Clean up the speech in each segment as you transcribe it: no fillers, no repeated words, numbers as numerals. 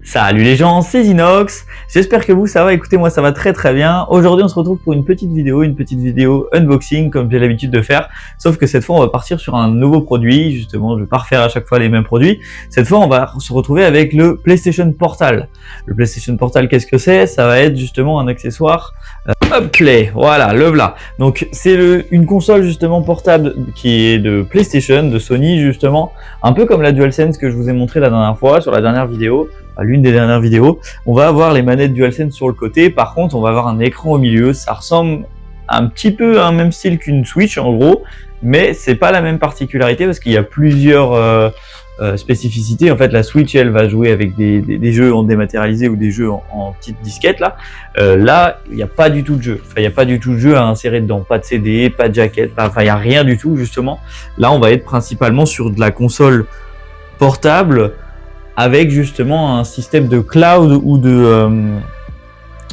Salut les gens, c'est Zinox, j'espère que vous ça va, écoutez moi ça va très bien. Aujourd'hui on se retrouve pour une petite vidéo unboxing comme j'ai l'habitude de faire, sauf que cette fois on va partir sur un nouveau produit, justement je vais pas refaire à chaque fois les mêmes produits. Cette fois on va se retrouver avec le PlayStation Portal. Le PlayStation Portal, qu'est-ce que c'est? Ça va être justement un accessoire Play, voilà, le voilà. Donc c'est une console justement portable qui est de PlayStation, de Sony justement, un peu comme la DualSense que je vous ai montré la dernière fois sur la dernière vidéo. L'une des dernières vidéos, on va avoir les manettes DualSense sur le côté, par contre on va avoir un écran au milieu, ça ressemble un petit peu à un même style qu'une Switch en gros, mais c'est pas la même particularité parce qu'il y a plusieurs spécificités. En fait la Switch elle va jouer avec des jeux en dématérialisé ou des jeux en petites disquettes là. Là il n'y a pas du tout de jeu, il n'y a pas du tout de jeu à insérer dedans, pas de CD, pas de jaquette, enfin il n'y a rien du tout justement. Là on va être principalement sur de la console portable avec justement un système de cloud ou de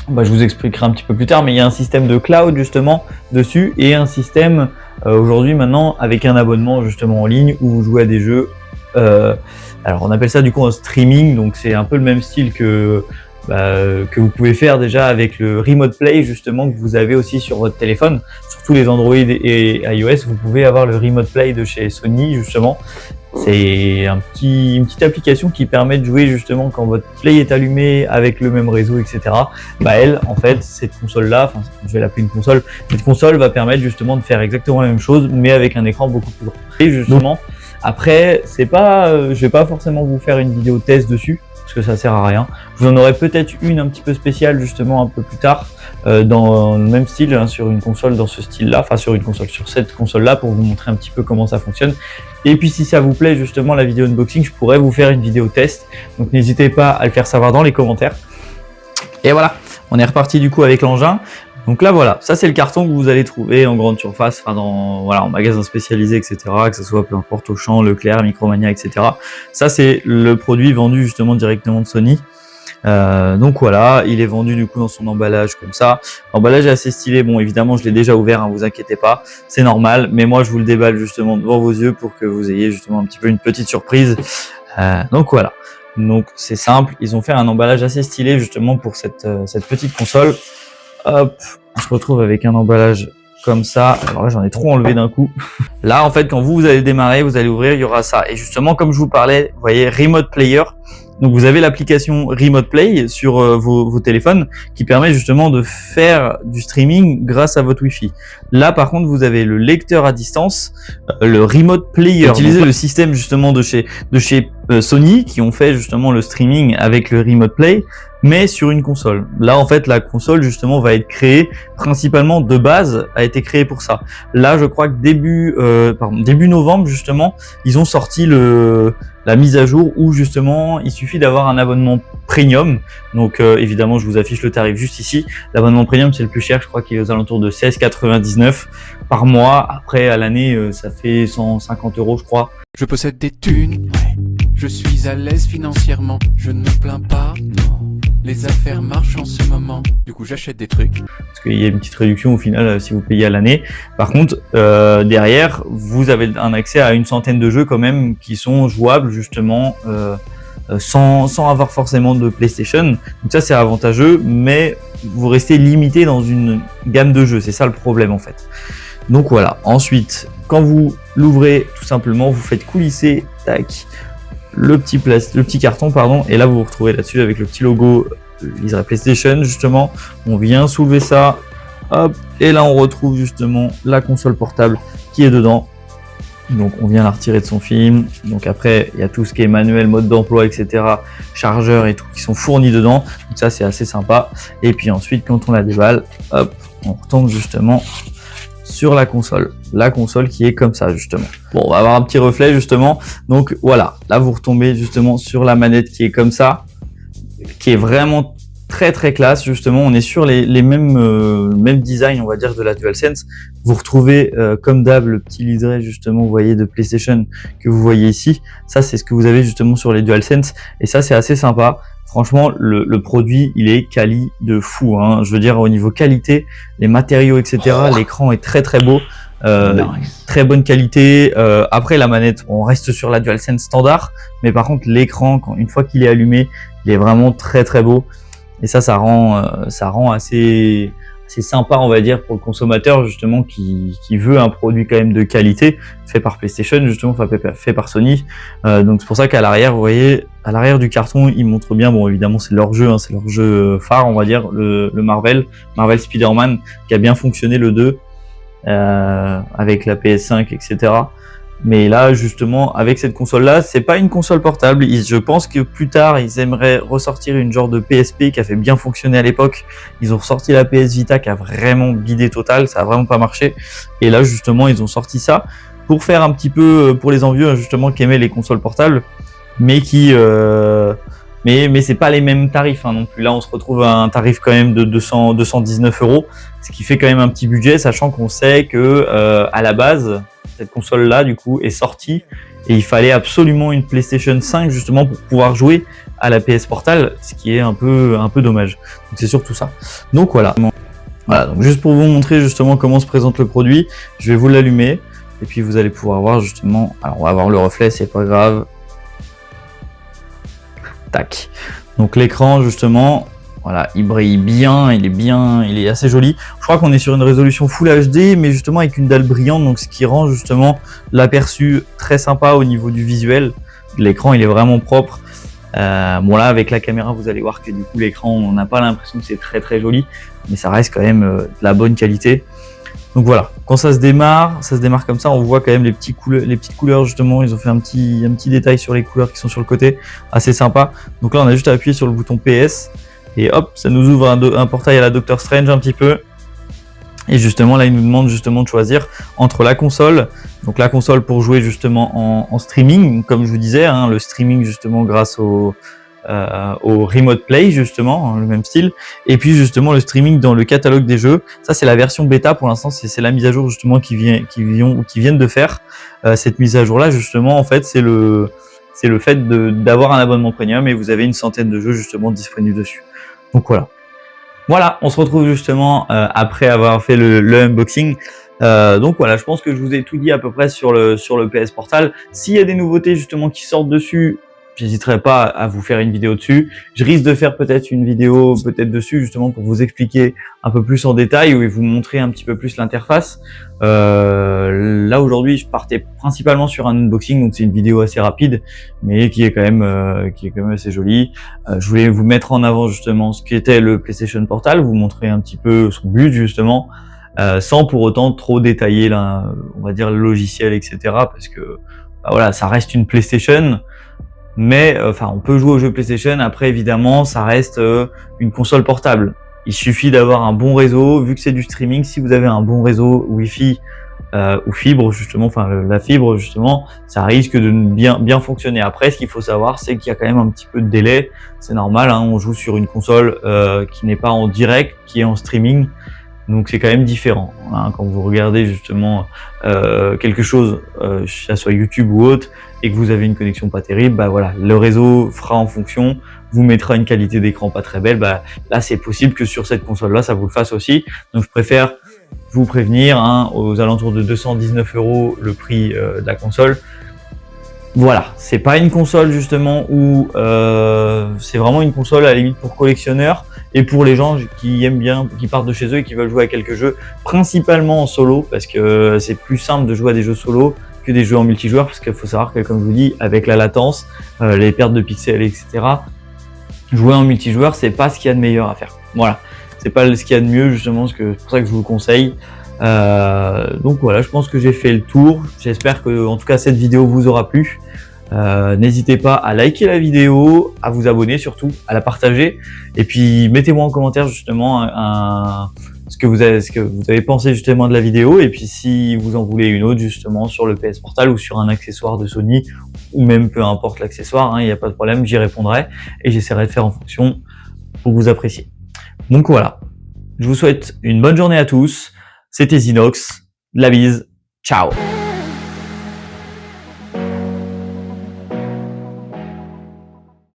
je vous expliquerai un petit peu plus tard, mais il y a un système de cloud justement dessus et un système aujourd'hui maintenant avec un abonnement justement en ligne où vous jouez à des jeux alors on appelle ça du coup un streaming, donc c'est un peu le même style que vous pouvez faire déjà avec le Remote Play justement que vous avez aussi sur votre téléphone, sur tous les Android et iOS. Vous pouvez avoir le Remote Play de chez Sony justement. C'est une petite application qui permet de jouer justement quand votre Play est allumé avec le même réseau, etc. Elle, en fait, cette console-là, enfin, je vais l'appeler une console, cette console va permettre justement de faire exactement la même chose, mais avec un écran beaucoup plus grand. Et justement, après, c'est pas, je vais pas forcément vous faire une vidéo test dessus, parce que ça sert à rien. Je vous en aurai peut-être une un petit peu spéciale justement un peu plus tard, dans le même style, hein, sur une console dans ce style-là, enfin sur cette console-là pour vous montrer un petit peu comment ça fonctionne. Et puis si ça vous plaît justement la vidéo unboxing, je pourrais vous faire une vidéo test. Donc n'hésitez pas à le faire savoir dans les commentaires. Et voilà, on est reparti du coup avec l'engin. Donc là voilà, ça c'est le carton que vous allez trouver en grande surface, enfin en magasin spécialisé, etc. Que ce soit peu importe Auchan, Leclerc, Micromania, etc. Ça c'est le produit vendu justement directement de Sony. Donc voilà, il est vendu du coup dans son emballage comme ça. L'emballage est assez stylé, bon évidemment je l'ai déjà ouvert, hein, vous inquiétez pas, c'est normal, mais moi je vous le déballe justement devant vos yeux pour que vous ayez justement un petit peu une petite surprise. Donc voilà, donc c'est simple, ils ont fait un emballage assez stylé justement pour cette petite console. Hop, on se retrouve avec un emballage comme ça. Alors là j'en ai trop enlevé d'un coup. Là en fait quand vous allez démarrer, vous allez ouvrir, il y aura ça. Et justement comme je vous parlais, vous voyez Remote Player. Donc vous avez l'application Remote Play sur vos téléphones qui permet justement de faire du streaming grâce à votre Wi-Fi. Là par contre vous avez le lecteur à distance, le Remote Player. Utilisez le système justement de chez Sony qui ont fait justement le streaming avec le Remote Play, mais sur une console. Là en fait la console justement va être créée principalement de base, a été créée pour ça. Là je crois que début novembre justement ils ont sorti la mise à jour où justement il suffit d'avoir un abonnement premium. Donc évidemment je vous affiche le tarif juste ici. L'abonnement premium c'est le plus cher, je crois qu'il est aux alentours de 16,99 par mois. Après à l'année ça fait 150 € je crois. Je possède des thunes, je suis à l'aise financièrement, je ne me plains pas, les affaires marchent en ce moment, du coup j'achète des trucs. Parce qu'il y a une petite réduction au final si vous payez à l'année. Par contre, derrière, vous avez un accès à une centaine de jeux quand même qui sont jouables justement sans avoir forcément de PlayStation. Donc ça c'est avantageux, mais vous restez limité dans une gamme de jeux, c'est ça le problème en fait. Donc voilà, ensuite, quand vous l'ouvrez, tout simplement, vous faites coulisser, tac, le petit carton, pardon, et là vous vous retrouvez là-dessus avec le petit logo livré PlayStation, justement. On vient soulever ça, hop, et là on retrouve justement la console portable qui est dedans. Donc on vient la retirer de son film. Donc après, il y a tout ce qui est manuel, mode d'emploi, etc., chargeur et tout qui sont fournis dedans. Donc ça c'est assez sympa. Et puis ensuite, quand on la déballe, hop, on retombe justement sur la console qui est comme ça justement. Bon, on va avoir un petit reflet justement, donc voilà, là vous retombez justement sur la manette qui est comme ça, qui est vraiment très classe justement. On est sur les mêmes design on va dire de la DualSense. Vous retrouvez comme d'hab le petit liseré justement, vous voyez, de PlayStation que vous voyez ici. Ça c'est ce que vous avez justement sur les DualSense et ça c'est assez sympa. Franchement, le produit, il est quali de fou, hein. Je veux dire, au niveau qualité, les matériaux, etc., l'écran est très beau. Nice. Très bonne qualité. Après la manette, on reste sur la DualSense standard, mais par contre l'écran, une fois qu'il est allumé, Il est vraiment très très beau. Et ça rend assez sympa, on va dire, pour le consommateur justement qui veut un produit quand même de qualité, fait par PlayStation justement, fait par Sony. Donc c'est pour ça qu'à l'arrière, vous voyez, à l'arrière du carton, ils montrent bien. Bon, évidemment, c'est leur jeu, hein, c'est leur jeu phare, on va dire, le Marvel Spider-Man, qui a bien fonctionné le 2 avec la PS5, etc. Mais là, justement, avec cette console-là, c'est pas une console portable. Je pense que plus tard, ils aimeraient ressortir une genre de PSP qui a fait bien fonctionner à l'époque. Ils ont ressorti la PS Vita qui a vraiment bidé total, ça a vraiment pas marché. Et là, justement, ils ont sorti ça pour faire un petit peu pour les envieux, justement, qui aimaient les consoles portables, mais qui mais c'est pas les mêmes tarifs hein, non plus. Là, on se retrouve à un tarif quand même de 219 €, ce qui fait quand même un petit budget, sachant qu'on sait que à la base, cette console-là, du coup, est sortie et il fallait absolument une PlayStation 5 justement pour pouvoir jouer à la PS Portal, ce qui est un peu dommage. Donc c'est surtout ça. Donc voilà. Voilà, donc juste pour vous montrer justement comment se présente le produit, je vais vous l'allumer et puis vous allez pouvoir voir justement. Alors on va voir le reflet, c'est pas grave. Tac. Donc l'écran justement, voilà, il brille bien, il est assez joli. Je crois qu'on est sur une résolution Full HD, mais justement avec une dalle brillante, donc ce qui rend justement l'aperçu très sympa au niveau du visuel. L'écran, il est vraiment propre. Bon là, avec la caméra, vous allez voir que du coup l'écran, on n'a pas l'impression que c'est très très joli, mais ça reste quand même de la bonne qualité. Donc voilà, quand ça se démarre comme ça, on voit quand même les petites couleurs justement. Ils ont fait un petit détail sur les couleurs qui sont sur le côté, assez sympa. Donc là, on a juste à appuyer sur le bouton PS et hop, ça nous ouvre un portail à la Doctor Strange un petit peu. Et justement, là, il nous demande justement de choisir entre la console, donc la console pour jouer justement en streaming, comme je vous disais, hein, le streaming justement grâce au Remote Play justement, hein, le même style, et puis justement le streaming dans le catalogue des jeux. Ça c'est la version bêta pour l'instant, c'est la mise à jour justement qui viennent de faire. Cette mise à jour là justement, en fait c'est le fait d'avoir un abonnement premium et vous avez une centaine de jeux justement disponibles dessus. Donc voilà, on se retrouve justement après avoir fait le unboxing. Donc voilà, je pense que je vous ai tout dit à peu près sur le PS Portal. S'il y a des nouveautés justement qui sortent dessus, j'hésiterai pas à vous faire une vidéo dessus. Je risque de faire peut-être une vidéo dessus justement pour vous expliquer un peu plus en détail ou vous montrer un petit peu plus l'interface. Là aujourd'hui, je partais principalement sur un unboxing, donc c'est une vidéo assez rapide, mais qui est quand même assez jolie. Je voulais vous mettre en avant justement ce qu'était le PlayStation Portal, vous montrer un petit peu son but justement, sans pour autant trop détailler là, on va dire le logiciel, etc. Parce que bah voilà, ça reste une PlayStation. Mais enfin, on peut jouer aux jeux PlayStation. Après, évidemment, ça reste une console portable. Il suffit d'avoir un bon réseau. Vu que c'est du streaming, si vous avez un bon réseau Wi-Fi ou fibre, justement, enfin la fibre, justement, ça risque de bien fonctionner. Après, ce qu'il faut savoir, c'est qu'il y a quand même un petit peu de délai. C'est normal, hein, on joue sur une console qui n'est pas en direct, qui est en streaming. Donc c'est quand même différent. Hein, quand vous regardez justement quelque chose, que ça soit YouTube ou autre, et que vous avez une connexion pas terrible, bah voilà, le réseau fera en fonction, vous mettra une qualité d'écran pas très belle. Bah là, c'est possible que sur cette console-là, ça vous le fasse aussi. Donc je préfère vous prévenir, hein, aux alentours de 219 € le prix de la console. Voilà, c'est pas une console justement où c'est vraiment une console à la limite pour collectionneurs et pour les gens qui aiment bien, qui partent de chez eux et qui veulent jouer à quelques jeux, principalement en solo, parce que c'est plus simple de jouer à des jeux solo que des jeux en multijoueur, parce qu'il faut savoir que, comme je vous dis, avec la latence, les pertes de pixels, etc., jouer en multijoueur, c'est pas ce qu'il y a de meilleur à faire. Voilà, c'est pas ce qu'il y a de mieux justement, c'est pour ça que je vous le conseille. Donc voilà, je pense que j'ai fait le tour. J'espère que en tout cas cette vidéo vous aura plu. N'hésitez pas à liker la vidéo, à vous abonner surtout, à la partager, et puis mettez-moi en commentaire justement ce que vous avez pensé justement de la vidéo, et puis si vous en voulez une autre justement sur le PS Portal ou sur un accessoire de Sony, ou même peu importe l'accessoire, hein, il n'y a pas de problème, j'y répondrai et j'essaierai de faire en fonction pour que vous appréciez. Donc voilà, je vous souhaite une bonne journée à tous. C'était Zinox, la bise, ciao.